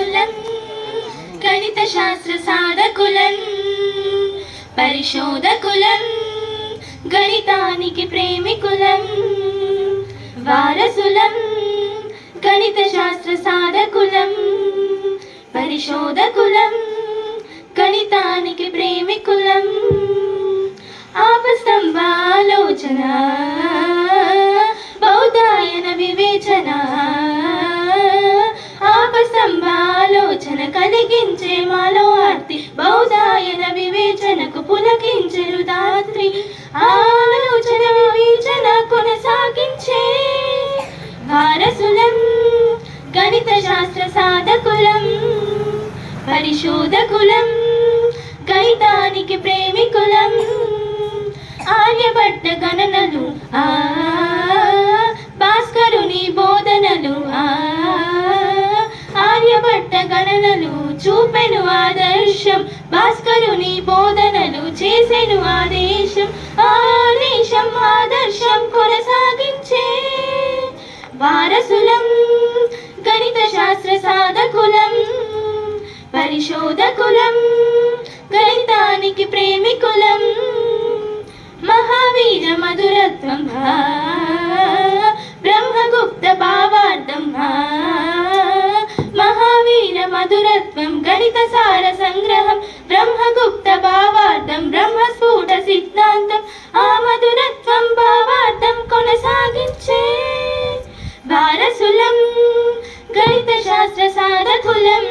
వారసులం గణిత శాస్త్ర సాధకులం పరిశోధకులం గణితానికి ప్రేమికులం వారసులం గణిత శాస్త్ర సాధకులం పరిశోధకులం గణితానికి ప్రేమికులం ఆపస్తంభాలోచన బౌద్ధాయన వివేచన ఆపస్తంభాలోచన కలిగించే మాలో ఆర్తి బౌద్ధాయన వివేచనకు పులకించెరు దాత్రి ఆలోచన వివేచన కొనసాగించే వారసులం గణిత శాస్త్ర సాధకులం పరిశోధకులం గణితానికి ప్రేమికులం ఆర్యభట్ట గణనలు భాస్కరుని బోధనలు ఆర్యభట్ట గణనలు చూపెను ఆదర్శం భాస్కరుని బోధనలు చేసెను ఆదేశం ఆదేశం ఆదర్శం కొనసాగించే వారసులం గణిత శాస్త్ర సాధకులం పరిశోధకులం గణితానికి ప్రేమికులం మహావీర మధురత్వం బ్రహ్మగుప్త భావార్థం మహావీర మధురత్వం గణిత సార సంగ్రహం బ్రహ్మగుప్త భావార్థం బ్రహ్మస్ఫుట సిద్ధాంతం ఆ మధురత్వం భావార్థం కొనసాగించే వారసులం గణిత శాస్త్ర సాధకులం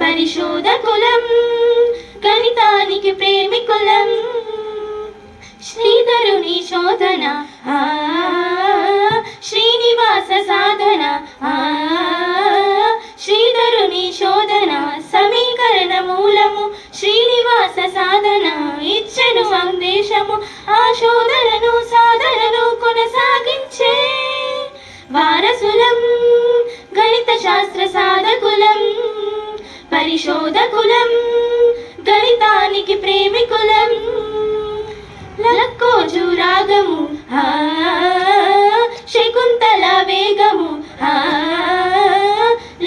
పరిశోధకులం గణితానికి ప్రేమికులం శ్రీధరుని శోధన శ్రీనివాస సాధన శ్రీధరుని శోధన సమీకరణ మూలము శ్రీనివాస సాధన ఇచ్చెను సందేశము ఆ శోధనను సాధనను కొనసాగించే వారసులం గణిత శాస్త్ర సాధకులం పరిశోధకులం గణితానికి ప్రేమికులం లక్కోజు రాగము శకుంతల వేగము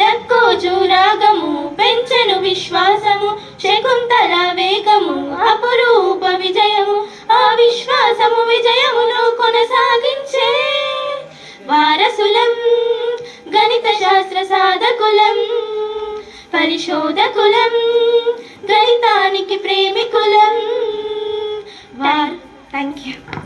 లక్కోజు రాగము పెంచెను విశ్వాసము శకుంతల వేగము అపురూప విజయము ఆ విశ్వాసము విజయమును కొనసాగించే వారసులం గణిత శాస్త్ర సాధకులం పరిశోధకులం గణితానికి ప్రేమికులం. Thank you.